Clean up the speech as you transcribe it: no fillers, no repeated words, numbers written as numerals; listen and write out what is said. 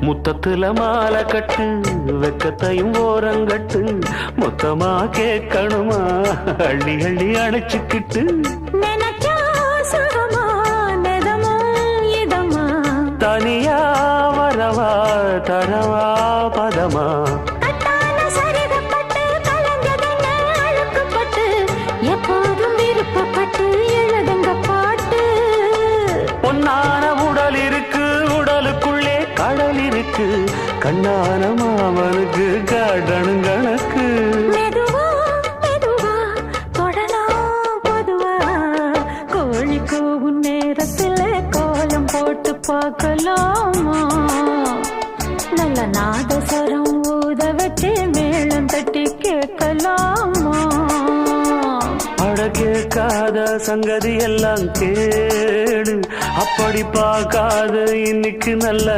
முத்தத்துல மாலை கட்டு வெக்கத்தையும் ஓரங்கட்டு மொத்தமா கேட்கணுமா அள்ளி அள்ளி அணைச்சுக்கிட்டு தனியா வரவா தரவா பதமா எப்போதும் விருப்பப்பட்டு எழுதுங்க பாட்டு பொன்னான உடல் இருக்கு உடலுக்குள்ளே கடல் இருக்கு கண்ணான மாமனுக்கு காடணும் கணக்கு மெதுவா மெதுவா தொடலாம் பொதுவா கோழி கூவும் நேரத்துல கோலம் போட்டு பார்க்கலாமா நல்ல நாதஸ்வரம் ஊத வச்சு மேளம் தட்டி கேட்கலாமா அட கேட்காத சங்கதி எல்லாம் கேடு அப்படி பார்க்காத இன்னைக்கு நல்ல